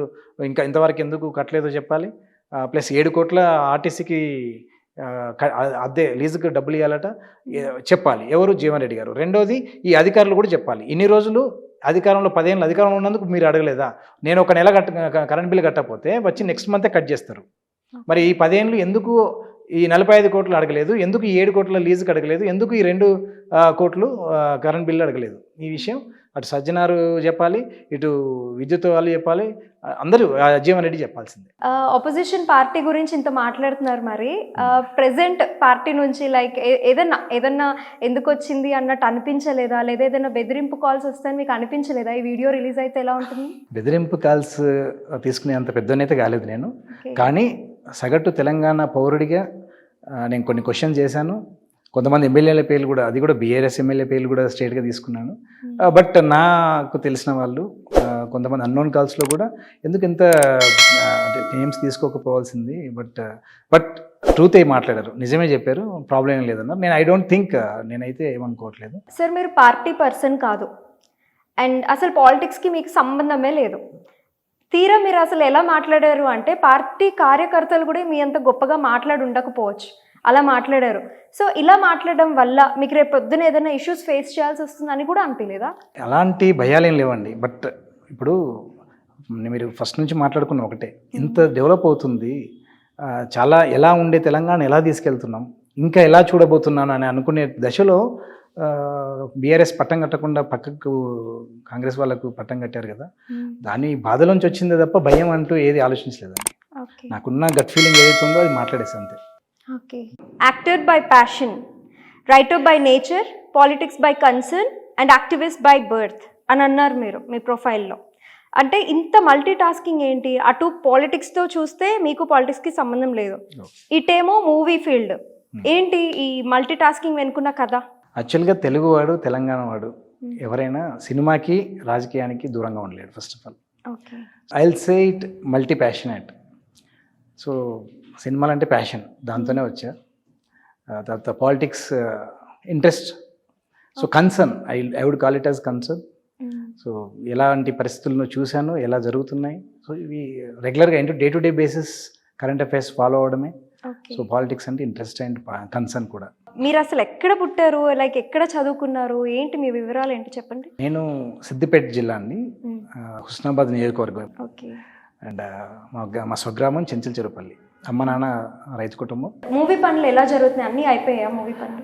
ఇంకా ఇంతవరకు ఎందుకు కట్టలేదో చెప్పాలి. ప్లస్ 7 కోట్ల ఆర్టీసీకి అద్దె లీజుకి డబ్బులు ఇవ్వాలట చెప్పాలి. ఎవరు? జీవన్ రెడ్డి గారు. రెండోది ఈ అధికారులు కూడా చెప్పాలి. ఇన్ని రోజులు అధికారంలో 10 ఏళ్ళు అధికారంలో ఉన్నందుకు మీరు అడగలేదా? నేను ఒక నెల కరెంట్ బిల్ కట్టకపోతే వచ్చి నెక్స్ట్ మంతే కట్ చేస్తారు. మరి ఈ 10 ఏళ్ళు ఎందుకు ఈ 45 కోట్లు అడగలేదు? ఎందుకు ఈ 7 కోట్ల లీజుకి అడగలేదు? ఎందుకు ఈ 2 కోట్లు కరెంట్ బిల్లు అడగలేదు? ఈ విషయం అటు సజ్జనారు చెప్పాలి, ఇటు విద్యుత్ వాళ్ళు చెప్పాలి, అందరూ జీవన్ రెడ్డి చెప్పాల్సిందే. ఆపోజిషన్ పార్టీ గురించి ఇంత మాట్లాడుతున్నారు, మరి ప్రెసెంట్ పార్టీ నుంచి లైక్ ఏదన్నా ఎందుకు వచ్చింది అన్నట్టు అనిపించలేదా? లేదా ఏదైనా బెదిరింపు కాల్స్ వస్తాయని మీకు అనిపించలేదా? ఈ వీడియో రిలీజ్ అయితే ఎలా ఉంటుంది? బెదిరింపు కాల్స్ తీసుకునే అంత పెద్దనైతే కాలేదు నేను. కానీ సగటు తెలంగాణ పౌరుడిగా నేను కొన్ని క్వశ్చన్ చేశాను. కొంతమంది ఎమ్మెల్యేల పేర్లు కూడా, అది కూడా బీఆర్ఎస్ ఎమ్మెల్యే పేర్లు కూడా స్ట్రేట్గా తీసుకున్నాను. బట్ నాకు తెలిసిన వాళ్ళు కొంతమంది అన్నోన్ కాల్స్లో కూడా ఎందుకు ఇంత అంటే నేమ్స్ తీసుకోకపోవాల్సింది, బట్ ట్రూత్ ఏ మాట్లాడారు, నిజమే చెప్పారు, ప్రాబ్లం ఏం లేదన్నారు. నేను ఐ డోంట్ థింక్, నేనైతే ఏమనుకోవట్లేదు. సార్ మీరు పార్టీ పర్సన్ కాదు అండ్ అసలు పాలిటిక్స్కి మీకు సంబంధమే లేదు. తీరా మీరు అసలు ఎలా మాట్లాడారు అంటే పార్టీ కార్యకర్తలు కూడా మీ అంత గొప్పగా మాట్లాడి ఉండకపోవచ్చు, అలా మాట్లాడారు. సో ఇలా మాట్లాడడం వల్ల మీకు రేపు పొద్దున ఏదైనా ఇష్యూస్ ఫేస్ చేయాల్సి వస్తుందని కూడా అనిపించలేదా? అలాంటి భయాలేం లేవండి. బట్ ఇప్పుడు మీరు ఫస్ట్ నుంచి మాట్లాడుకున్న ఒకటే, ఇంత డెవలప్ అవుతుంది, చాలా ఎలా ఉండే తెలంగాణ ఎలా తీసుకెళ్తున్నాం, ఇంకా ఎలా చూడబోతున్నాను అని అనుకునే దశలో బీఆర్ఎస్ పట్టం కట్టకుండా పక్కకు కాంగ్రెస్ వాళ్ళకు పట్టం కట్టారు కదా, దాని బాధలోంచి వచ్చిందే తప్ప భయం అంటూ ఏది ఆలోచించలేదండి. నాకున్న గట్ ఫీలింగ్ ఏదైతే ఉందో అది మాట్లాడేసి అంతే. Okay. Actor by passion, writer by nature, politics by concern, and activist by birth అని అన్నారు మీరు మీ ప్రొఫైల్లో. అంటే ఇంత మల్టీ టాస్కింగ్ ఏంటి? అటు పాలిటిక్స్తో చూస్తే మీకు పాలిటిక్స్కి సంబంధం లేదు, ఇటేమో మూవీ ఫీల్డ్. ఏంటి ఈ మల్టీ టాస్కింగ్ వెనుకున్న కథ? యాక్చువల్గా తెలుగువాడు తెలంగాణ వాడు ఎవరైనా సినిమాకి రాజకీయానికి దూరంగా ఉండలేడు. First of all okay, I will say it multi passionate. So సినిమాలు అంటే ప్యాషన్, దాంతోనే వచ్చా. తర్వాత politics interest. So concern, I would call it as concern. So ఎలాంటి పరిస్థితులను చూశాను, ఎలా జరుగుతున్నాయి. సో ఇవి రెగ్యులర్గా day to day basis current affairs follow అవడమే. సో పాలిటిక్స్ అంటే ఇంట్రెస్ట్ అండ్ కన్సర్న్ కూడా. మీరు అసలు ఎక్కడ పుట్టారు, లైక్ ఎక్కడ చదువుకున్నారు, ఏంటి మీ వివరాలు ఏంటి చెప్పండి. నేను సిద్దిపేట జిల్లా అండి, హుస్నాబాద్ నియోజకవర్గం. ఓకే. అండ్ మా స్వగ్రామం చెంచల్ చెరుపల్లి. అమ్మ నాన్న రైతు కుటుంబం. మూవీ పనులు ఎలా జరుగుతున్నాయి? అన్నీ అయిపోయా మూవీ పనులు?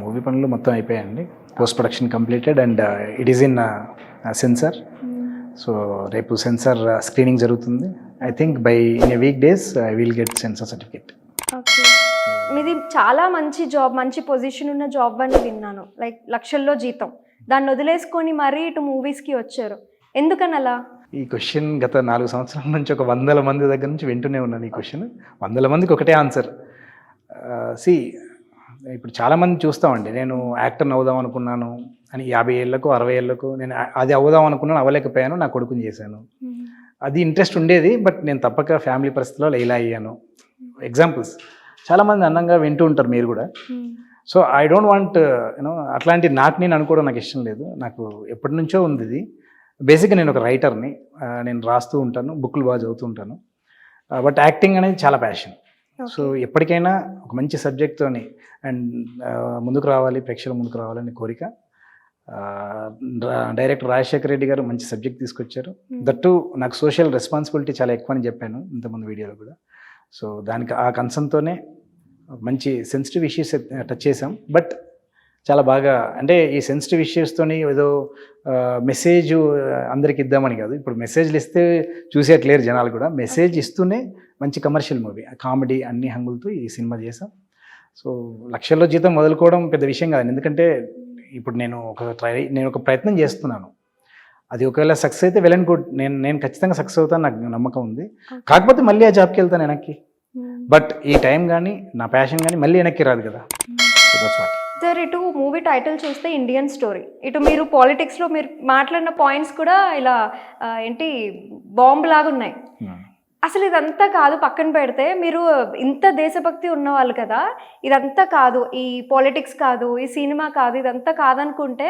మూవీ పనులు మొత్తం అయిపోయాయండి. Post production completed and it is in censor. So రేపు సెన్సార్ స్క్రీనింగ్ జరుగుతుంది. I think by in a week days I will get censor certificate. Okay. మీది చాలా మంచి జాబ్, మంచి పొజిషన్ ఉన్న జాబ్ అని విన్నాను, లైక్ లక్షల్లో జీతం. దాన్ని వదిలేసుకొని మరీ ఇటు మూవీస్కి వచ్చారు, ఎందుకని అలా? ఈ క్వశ్చన్ గత 4 సంవత్సరాల నుంచి ఒక 100 మంది దగ్గర నుంచి వింటూనే ఉన్నాను. ఈ క్వశ్చన్ 100 మందికి ఒకటే ఆన్సర్. ఇప్పుడు చాలామంది చూస్తామండి, నేను యాక్టర్ని అవుదాం అనుకున్నాను అని 50 ఏళ్ళకు 60 ఏళ్ళకు నేను అది అవుదాం అనుకున్నాను, అవ్వలేకపోయాను, నా కొడుకుని చేశాను. అది ఇంట్రెస్ట్ ఉండేది, బట్ నేను తప్పక ఫ్యామిలీ పరిస్థితుల్లో ఇలా అయ్యాను. ఎగ్జాంపుల్స్ చాలామంది అందంగా వింటూ ఉంటారు, మీరు కూడా. సో ఐ డోంట్ వాంట్ అట్లాంటి నాకు నేను అనుకోవడం నాకు ఇష్టం లేదు. నాకు ఎప్పటి నుంచో ఉంది ఇది. బేసిక్గా నేను ఒక రైటర్ని, నేను రాస్తూ ఉంటాను, బుక్లు బాగా చదువుతూ ఉంటాను. బట్ యాక్టింగ్ అనేది చాలా ప్యాషన్. సో ఎప్పటికైనా ఒక మంచి సబ్జెక్ట్తోని అండ్ ముందుకు రావాలి, ప్రేక్షకుల ముందుకు రావాలని కోరిక. డైరెక్టర్ రాజశేఖర రెడ్డి గారు మంచి సబ్జెక్ట్ తీసుకొచ్చారు. దట్టు నాకు సోషల్ రెస్పాన్సిబిలిటీ చాలా ఎక్కువ అని చెప్పాను ఇంతకుముందు వీడియోలో కూడా. సో దానికి ఆ కన్సర్న్తోనే మంచి సెన్సిటివ్ ఇష్యూస్ టచ్ చేసాం. బట్ చాలా బాగా, అంటే ఈ సెన్సిటివ్ ఇష్యూస్తోని ఏదో మెసేజ్ అందరికి ఇద్దామని కాదు. ఇప్పుడు మెసేజ్లు ఇస్తే చూసేట్లేరు జనాలు కూడా. మెసేజ్ ఇస్తూనే మంచి కమర్షియల్ మూవీ, కామెడీ అన్ని హంగులతో ఈ సినిమా చేసాం. సో లక్షల్లో జీతం వదులుకోవడం పెద్ద విషయం కాదు. ఎందుకంటే ఇప్పుడు నేను ఒక ప్రయత్నం చేస్తున్నాను. అది ఒకవేళ సక్సెస్ అయితే వెల్ అండ్ గుడ్. నేను ఖచ్చితంగా సక్సెస్ అవుతాను, నాకు నమ్మకం ఉంది. కాకపోతే మళ్ళీ ఆ జాబ్కి వెళ్తాను వెనక్కి. బట్ ఈ టైం కానీ నా ప్యాషన్ కానీ మళ్ళీ వెనక్కి రాదు కదా. సార్, ఇటు మూవీ టైటిల్ చూస్తే ఇండియన్ స్టోరీ, ఇటు మీరు పాలిటిక్స్లో మీరు మాట్లాడిన పాయింట్స్ కూడా ఇలా ఏంటి బాంబు లాగా ఉన్నాయి. అసలు ఇదంతా కాదు, పక్కన పెడితే మీరు ఇంత దేశభక్తి ఉన్నవాళ్ళు కదా, ఇదంతా కాదు, ఈ పాలిటిక్స్ కాదు, ఈ సినిమా కాదు, ఇదంతా కాదనుకుంటే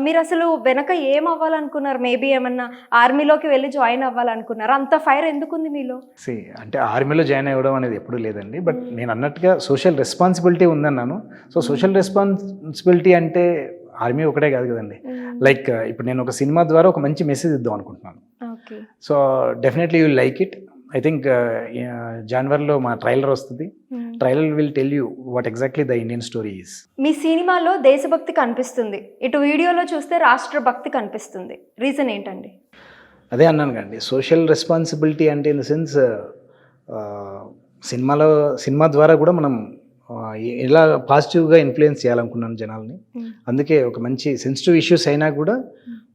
మీరు అసలు వెనక ఏం అవ్వాలనుకున్నారు? మేబీ ఏమన్నా ఆర్మీలోకి వెళ్ళి జాయిన్ అవ్వాలనుకున్నారు? అంత ఫైర్ ఎందుకుంది మీలో? అంటే ఆర్మీలో జాయిన్ అవ్వడం అనేది ఎప్పుడూ లేదండి. బట్ నేను అన్నట్టుగా సోషల్ రెస్పాన్సిబిలిటీ ఉందన్నాను. సో సోషల్ రెస్పాన్సిబిలిటీ అంటే ఆర్మీ ఒకటే కాదు కదండి. లైక్ ఇప్పుడు నేను ఒక సినిమా ద్వారా ఒక మంచి మెసేజ్ ఇద్దాం అనుకుంటున్నాను. So definitely you like it. I think జనవరిలో మా ట్రైలర్ వస్తుంది. Trailer will tell you what exactly the Indian story is. మీ సినిమాలో దేశభక్తి కనిపిస్తుంది, ఇటు వీడియోలో చూస్తే రాష్ట్ర భక్తి కనిపిస్తుంది. రీజన్ ఏంటండి? అదే అన్నాను కండి, సోషల్ రెస్పాన్సిబిలిటీ అంటే ఇన్ ద సెన్స్ సినిమా ద్వారా కూడా మనం ఎలా పాజిటివ్గా ఇన్ఫ్లుయెన్స్ చేయాలనుకున్నాను జనాల్ని. అందుకే ఒక మంచి సెన్సిటివ్ ఇష్యూస్ అయినా కూడా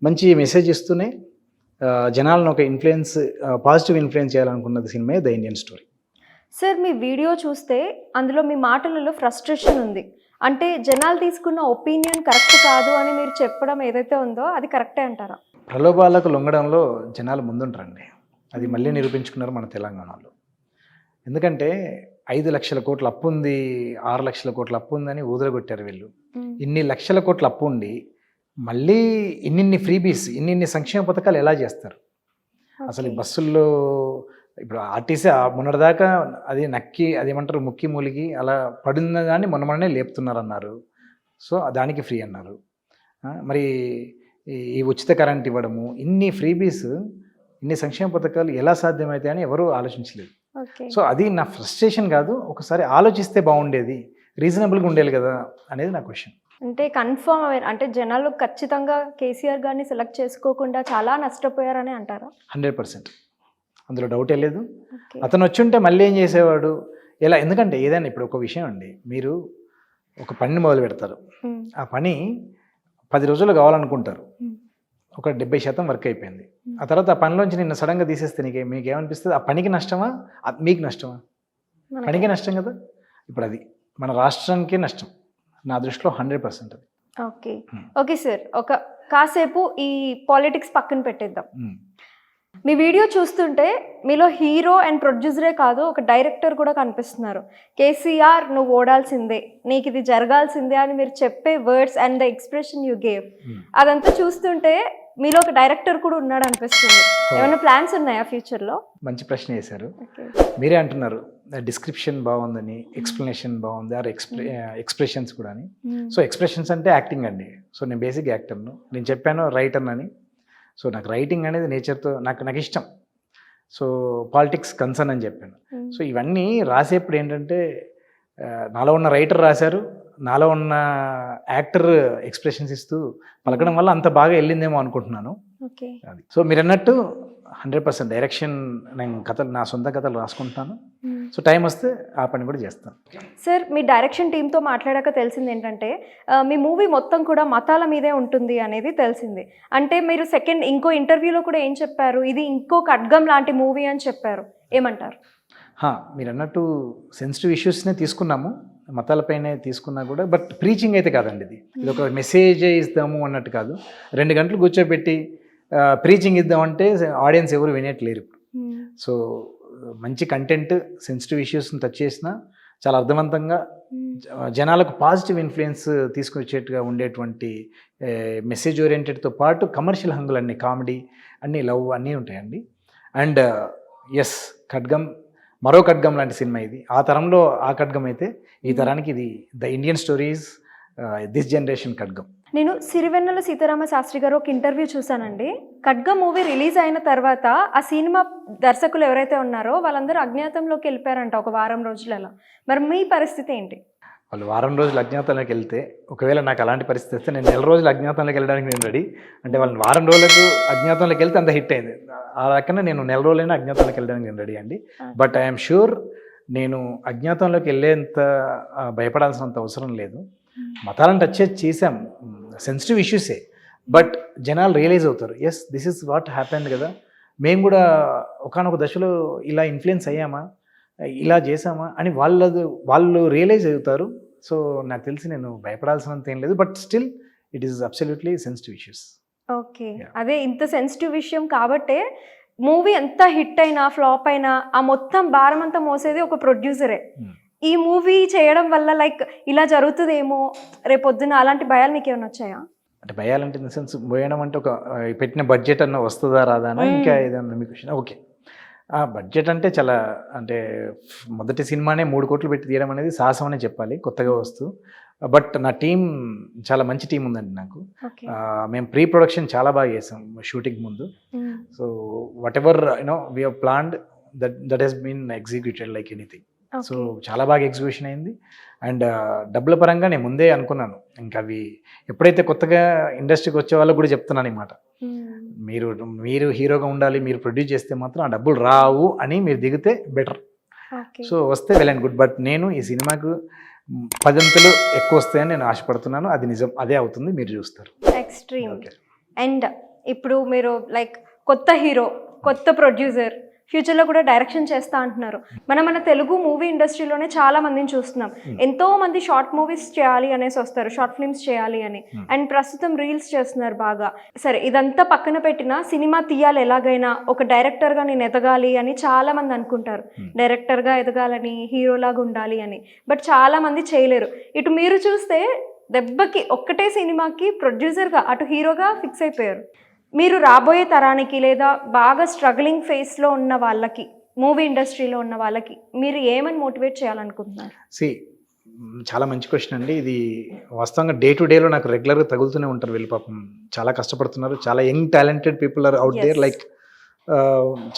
మంచి మెసేజ్ ఇస్తూనే జనాలను ఒక పాజిటివ్ ఇన్ఫ్లుయెన్స్ చేయాలనుకున్నది cinema the Indian story. Sir, మీ వీడియో చూస్తే అందులో మీ మాటలలో ఫ్రస్ట్రేషన్ ఉంది. అంటే జనాలు తీసుకున్న ఒపీనియన్ కరెక్ట్ కాదు అని మీరు చెప్పడం ఏదైతే ఉందో అది కరెక్టే అంటారా? ప్రలోభాలకు లొంగడంలో జనాలు ముందుంటారండి. అది మళ్ళీ నిరూపించుకున్నారు మన తెలంగాణలో. ఎందుకంటే 5 లక్షల కోట్ల అప్పు ఉంది, 6 లక్షల కోట్ల అప్పు ఉందని ఊదరగొట్టారు వీళ్ళు. ఇన్ని లక్షల కోట్ల అప్పు ఉండి మళ్ళీ ఇన్నిన్ని ఫ్రీబీస్, ఇన్నిన్ని సంక్షేమ పథకాలు ఎలా చేస్తారు? అసలు బస్సుల్లో ఇప్పుడు ఆర్టీసీ మొన్నటిదాకా అది అదేమంటారు ముక్కి మూలిగి అలా పడున్న దాన్ని మొన్ననే లేపుతున్నారు అన్నారు. సో దానికి ఫ్రీ అన్నారు. మరి ఈ ఉచిత కరెంట్ ఇవ్వడము, ఇన్ని ఫ్రీబీస్, ఇన్ని సంక్షేమ పథకాలు ఎలా సాధ్యమవుతాయని ఎవరూ ఆలోచించలేదు. సో అది నా ఫ్రస్ట్రేషన్ కాదు, ఒకసారి ఆలోచిస్తే బాగుండేది, రీజనబుల్గా ఉండేది కదా అనేది నా క్వశ్చన్. అంటే కన్ఫర్మ్ అంటే జనాలు ఖచ్చితంగా కేసీఆర్ గారిని సెలెక్ట్ చేసుకోకుండా చాలా నష్టపోయారని అంటారా? 100%, అందులో డౌటే లేదు. అతను వచ్చుంటే మళ్ళీ ఏం చేసేవాడు ఎలా? ఎందుకంటే ఏదైనా ఇప్పుడు ఒక విషయం అండి, మీరు ఒక పనిని మొదలు పెడతారు, ఆ పని 10 రోజులు కావాలనుకుంటారు, ఒక 70% వర్క్ అయిపోయింది. ఆ తర్వాత ఆ పనిలోంచి నిన్ను సడన్గా తీసేస్తే మీకు ఏమనిపిస్తుంది? ఆ పనికి నష్టమా, మీకు నష్టమా? పనికి నష్టం కదా. ఇప్పుడు అది మన రాష్ట్రానికి నష్టం నా దృష్టిలో 100% అది. ఓకే ఓకే సార్, ఒక కాసేపు ఈ పాలిటిక్స్ పక్కన పెట్టేద్దాం. మీ వీడియో చూస్తుంటే మీలో హీరో అండ్ ప్రొడ్యూసరే కాదు, ఒక డైరెక్టర్ కూడా కనిపిస్తున్నారు. కేసీఆర్ నువ్వు ఓడాల్సిందే, నీకు ఇది జరగాల్సిందే అని మీరు చెప్పే words and the expression you gave, అదంతా చూస్తుంటే మీలో ఒక డైరెక్టర్ కూడా ఉన్నాడు అనిపిస్తుంది. ఏమైనా ప్లాన్స్ ఉన్నాయా ఫ్యూచర్లో? మంచి ప్రశ్న వేశారు. మీరే అంటున్నారు డిస్క్రిప్షన్ బాగుందని, ఎక్స్ప్లెనేషన్ బాగుంది, ఆర్ ఎక్స్ప్రెషన్స్ కూడా అని. సో ఎక్స్ప్రెషన్స్ అంటే యాక్టింగ్ అండి. సో నేను బేసిక్ యాక్టర్ను, నేను చెప్పాను రైటర్ అని. సో నాకు రైటింగ్ అనేది నేచర్తో నాకు ఇష్టం. సో పాలిటిక్స్ కన్సర్న్ అని చెప్పాను. సో ఇవన్నీ రాసేప్పుడు ఏంటంటే నాలో ఉన్న రైటర్ రాశారు, నాలో ఉన్న యాక్టర్ ఎక్స్ప్రెషన్స్ ఇస్తూ పలకడం వల్ల అంత బాగా వెళ్ళిందేమో అనుకుంటున్నాను. అది. సో మీరు అన్నట్టు 100% డైరెక్షన్, నేను కథలు, నా సొంత కథలు రాసుకుంటాను. సో టైం వస్తే ఆ పని కూడా చేస్తాను. సార్, మీ డైరెక్షన్ టీంతో మాట్లాడాక తెలిసింది ఏంటంటే మీ మూవీ మొత్తం కూడా మతాల మీదే ఉంటుంది అనేది తెలిసింది. అంటే మీరు ఇంకో ఇంటర్వ్యూలో కూడా ఏం చెప్పారు, ఇది ఇంకో ఖడ్గం లాంటి మూవీ అని చెప్పారు, ఏమంటారు? మీరు అన్నట్టు సెన్సిటివ్ ఇష్యూస్నే తీసుకున్నాము, మతాలపైనే తీసుకున్నా కూడా, బట్ ప్రీచింగ్ అయితే కాదండి. ఇది ఒక మెసేజ్ ఇద్దాము అన్నట్టు కాదు. 2 గంటలు కూర్చోబెట్టి ప్రీచింగ్ ఇద్దామంటే ఆడియన్స్ ఎవరు వినేట్లేరు ఇప్పుడు. సో మంచి కంటెంట్, సెన్సిటివ్ ఇష్యూస్ని టచ్ చేసినా చాలా అర్థవంతంగా జనాలకు పాజిటివ్ ఇన్ఫ్లుయెన్స్ తీసుకొచ్చేట్టుగా ఉండేటువంటి మెసేజ్ ఓరియంటెడ్తో పాటు కమర్షియల్ హంగులన్నీ, కామెడీ అన్నీ, లవ్ అన్నీ ఉంటాయండి. అండ్ ఎస్, ఖడ్గం మరో ఖడ్గం లాంటి సినిమా ఇది. ఆ తరంలో ఆ ఖడ్గం అయితే ఈ తరానికి ఇది the Indian stories, this generation ఖడ్గం. నేను సిరివెన్నెల సీతారామ శాస్త్రి గారు ఒక ఇంటర్వ్యూ చూశానండి. ఖడ్గం మూవీ రిలీజ్ అయిన తర్వాత ఆ సినిమా దర్శకులు ఎవరైతే ఉన్నారో వాళ్ళందరూ అజ్ఞాతంలోకి వెళ్ళిపోయారంట ఒక వారం రోజులలో. మరి మీ పరిస్థితి ఏంటి? వాళ్ళు వారం రోజులు అజ్ఞాతంలోకి వెళ్తే, ఒకవేళ నాకు అలాంటి పరిస్థితి వస్తే నేను 4 రోజులు అజ్ఞాతంలోకి వెళ్ళడానికి నేను రెడీ. అంటే వాళ్ళని వారం రోజులకు అజ్ఞాతంలోకి వెళ్తే అంత హిట్ అయింది. ఆ రకంగా నేను 4 రోజులైనా అజ్ఞాతంలోకి వెళ్ళడానికి నేను రెడీ అండి. బట్ ఐఎమ్ షూర్ నేను అజ్ఞాతంలోకి వెళ్ళేంత భయపడాల్సినంత అవసరం లేదు. మతాలను టచ్ చేసాం, సెన్సిటివ్ ఇష్యూసే, బట్ జనాలు రియలైజ్ అవుతారు, as this is what happened కదా, మేము కూడా ఒకానొక దశలో ఇలా ఇన్ఫ్లుయెన్స్ అయ్యామా, ఇలా చేసామా అని వాళ్ళు రియలైజ్ అవుతారు. సో నాకు తెలిసి నేను భయపడాల్సినంత ఏం లేదు, but still it is absolutely sensitive issues. Okay, అదే ఇంత సెన్సిటివ్ విషయం కాబట్టే మూవీ ఎంత హిట్ అయినా ఫ్లాప్ అయినా ఆ మొత్తం భారం అంతా మోసేది ఒక ప్రొడ్యూసరే. ఈ మూవీ చేయడం వల్ల లైక్ ఇలా జరుగుతుందేమో రేపొద్దున, అలాంటి భయాలు మీకు ఏమైనా వచ్చాయా? అంటే భయాలంటే ఇన్ ద సెన్స్, పోయడం అంటే ఒక పెట్టిన బడ్జెట్ అన్న వస్తుందా రాదా అని, ఇంకా ఏదన్నా మీకు క్వశ్చన్. ఓకే, ఆ బడ్జెట్ అంటే చాలా, అంటే మొదటి సినిమానే 3 కోట్లు పెట్టి తీయడం అనేది సాహసం అనే చెప్పాలి, కొత్తగా వస్తూ. బట్ నా టీం చాలా మంచి టీం ఉందండి నాకు. మేము ప్రీ ప్రొడక్షన్ చాలా బాగా చేసాం షూటింగ్ ముందు. So whatever we have planned that has been executed like anything. So చాలా బాగా ఎగ్జిక్యూషన్ అయింది. అండ్ డబ్బుల పరంగా నేను ముందే అనుకున్నాను, ఇంకా అవి ఎప్పుడైతే కొత్తగా ఇండస్ట్రీకి వచ్చే వాళ్ళకు కూడా చెప్తున్నాను అన్నమాట, మీరు హీరోగా ఉండాలి, మీరు ప్రొడ్యూస్ చేస్తే మాత్రం ఆ డబ్బులు రావు అని, మీరు దిగితే బెటర్. సో వస్తే వెల్ అండ్ గుడ్, బట్ నేను ఈ సినిమాకు 10 అంతలు ఎక్కువ వస్తాయని నేను ఆశపడుతున్నాను. అది నిజం, అదే అవుతుంది, మీరు చూస్తారు. ఎక్స్ట్రీమ్. అండ్ ఇప్పుడు మీరు లైక్ కొత్త హీరో, కొత్త ప్రొడ్యూసర్, ఫ్యూచర్లో కూడా డైరెక్షన్ చేస్తా అంటున్నారు. మన తెలుగు మూవీ ఇండస్ట్రీలోనే చాలా మందిని చూస్తున్నాం. ఎంతో మంది షార్ట్ మూవీస్ చేయాలి అనేసి వస్తారు, షార్ట్ ఫిల్మ్స్ చేయాలి అని. అండ్ ప్రస్తుతం రీల్స్ చేస్తున్నారు బాగా. సరే, ఇదంతా పక్కన పెట్టినా సినిమా తీయాలి ఎలాగైనా, ఒక డైరెక్టర్గా నేను ఎదగాలి అని చాలా మంది అనుకుంటారు. డైరెక్టర్గా ఎదగాలని, హీరోలాగా ఉండాలి అని. బట్ చాలా మంది చేయలేరు. ఇటు మీరు చూస్తే దెబ్బకి ఒక్కటే సినిమాకి ప్రొడ్యూసర్గా, అటు హీరోగా ఫిక్స్ అయిపోయారు. మీరు రాబోయే తరానికి లేదా బాగా స్ట్రగ్లింగ్ ఫేస్లో ఉన్న వాళ్ళకి, మూవీ ఇండస్ట్రీలో ఉన్న వాళ్ళకి మీరు ఏమని మోటివేట్ చేయాలనుకుంటున్నారు? చాలా మంచి క్వశ్చన్ అండి. ఇది వాస్తవంగా డే టు డేలో నాకు రెగ్యులర్గా తగులుతూనే ఉంటారు వీళ్ళు. పాపం చాలా కష్టపడుతున్నారు. చాలా young talented people are out there. Like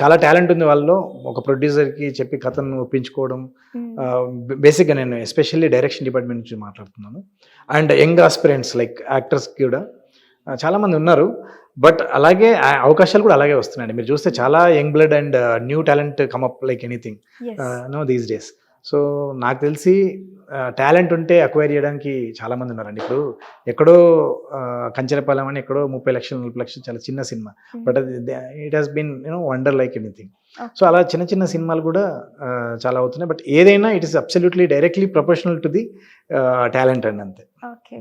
చాలా టాలెంట్ ఉంది వాళ్ళలో. ఒక ప్రొడ్యూసర్కి చెప్పి కథను ఒప్పించుకోవడం. బేసిక్గా నేను ఎస్పెషల్లీ డైరెక్షన్ డిపార్ట్మెంట్ నుంచి మాట్లాడుతున్నాను. And young aspirants like actors కూడా చాలామంది ఉన్నారు. బట్ అలాగే అవకాశాలు కూడా అలాగే వస్తున్నాయండి. మీరు చూస్తే చాలా young blood and new talent come up like anything these days. So నాకు తెలిసి టాలెంట్ ఉంటే అక్వైర్ చేయడానికి చాలామంది ఉన్నారండి. ఇప్పుడు ఎక్కడో కంచెరపాలెం అని ఎక్కడో 30 లక్షలు 40 లక్షలు చాలా చిన్న సినిమా, బట్ అది it has been wonder like anything. So అలా చిన్న చిన్న సినిమాలు కూడా చాలా అవుతున్నాయి. బట్ ఏదైనా it is absolutely directly professional to the talent అండి, అంతే. ఓకే.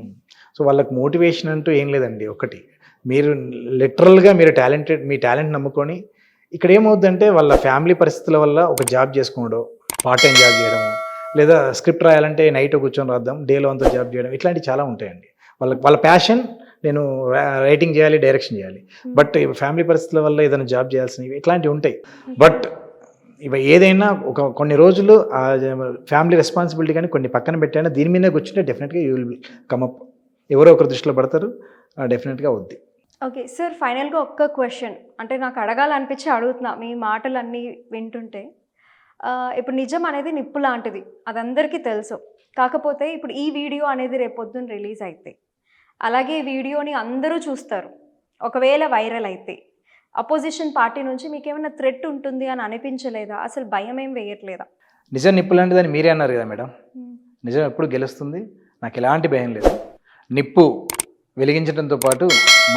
సో వాళ్ళకి మోటివేషన్ అంటూ ఏం లేదండి. ఒకటి, మీరు లిటరల్గా మీరు మీ టాలెంట్ నమ్ముకొని, ఇక్కడ ఏమవుద్దంటే వాళ్ళ ఫ్యామిలీ పరిస్థితుల వల్ల ఒక జాబ్ చేసుకోవడం, పార్ట్ టైం జాబ్ చేయడం, లేదా స్క్రిప్ట్ రాయాలంటే నైట్ కూర్చొని రాద్దాం, డేలో అంతా జాబ్ చేయడం, ఇట్లాంటివి చాలా ఉంటాయండి. వాళ్ళ ప్యాషన్ నేను రైటింగ్ చేయాలి, డైరెక్షన్ చేయాలి, బట్ ఫ్యామిలీ పరిస్థితుల వల్ల ఏదైనా జాబ్ చేయాల్సినవి ఇట్లాంటివి ఉంటాయి. బట్ ఇవి ఏదైనా కొన్ని రోజులు ఫ్యామిలీ రెస్పాన్సిబిలిటీ కానీ కొన్ని పక్కన పెట్టైనా దీని మీదే కూర్చుంటే డెఫినెట్గా యూ విల్ కమప్. ఎవరో ఒకరు దృష్టిలో పడతారు, డెఫినెట్గా అవుద్ది. ఓకే సార్, ఫైనల్గా ఒక్క క్వశ్చన్, అంటే నాకు అడగాలనిపించి అడుగుతున్నా మీ మాటలన్నీ వింటుంటే. ఇప్పుడు నిజం అనేది నిప్పు లాంటిది, అది అందరికీ తెలుసు. కాకపోతే ఇప్పుడు ఈ వీడియో అనేది రేపొద్దున రిలీజ్ అయితే, అలాగే ఈ వీడియోని అందరూ చూస్తారు, ఒకవేళ వైరల్ అయితే అపోజిషన్ పార్టీ నుంచి మీకు ఏమైనా థ్రెట్ ఉంటుంది అని అనిపించలేదా? అసలు భయం ఏం వేయట్లేదా? నిజం నిప్పు లాంటిదని మీరే అన్నారు కదా మేడం. నిజం ఎప్పుడు గెలుస్తుంది, నాకు ఎలాంటి భయం లేదు. నిప్పు వెలిగించడంతో పాటు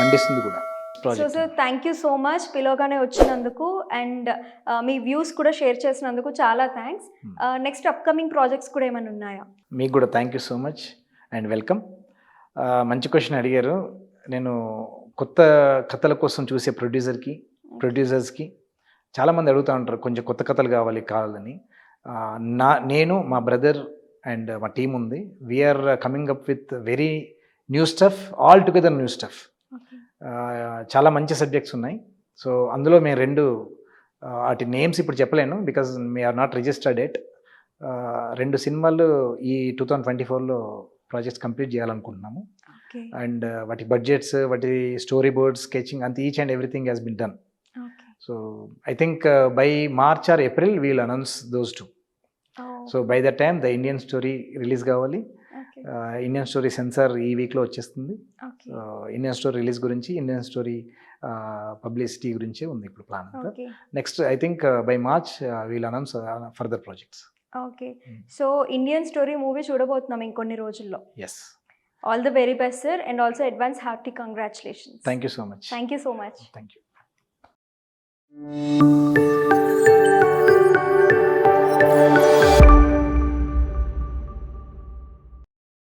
మండిస్తుంది కూడా. So sir, thank you so much పిలవగానే వచ్చినందుకు, అండ్ మీ వ్యూస్ కూడా షేర్ చేసినందుకు చాలా థ్యాంక్స్. నెక్స్ట్ అప్కమింగ్ ప్రాజెక్ట్స్ కూడా ఏమైనా ఉన్నాయా? మీకు కూడా thank you so much and welcome. మంచి క్వశ్చన్ అడిగారు. నేను కొత్త కథల కోసం చూసే ప్రొడ్యూసర్స్కి చాలామంది అడుగుతూ ఉంటారు, కొంచెం కొత్త కథలు కావాలని. నేను, మా బ్రదర్ అండ్ మా టీం ఉంది, we're coming up with very new stuff, all together new stuff. చాలా మంచి సబ్జెక్ట్స్ ఉన్నాయి. సో అందులో మేము 2 వాటి నేమ్స్ ఇప్పుడు చెప్పలేను, because we are not registered at. 2 సినిమాలు ఈ 2024లో ప్రాజెక్ట్స్ కంప్లీట్ చేయాలనుకుంటున్నాము. అండ్ వాటి బడ్జెట్స్, వాటి స్టోరీ బోర్డ్స్, స్కెచింగ్ అంత each and everything has been done. So I think by March or April we'll announce those 2. So by the time the Indian story release కావాలి. Indian story censor ఈ వీక్లో వచ్చేస్తుంది. Indian story release గురించి, Indian story publicity గురించి ఉంది ఇప్పుడు plan అంతా. Next I think by March we'll announce further projects. Okay. So Indian story movie చూడబోతున్నాం ఇంకొన్ని రోజుల్లో. Yes. All the very best sir, and also advance hearty congratulations. Thank you so much. Thank you so much. Thank you.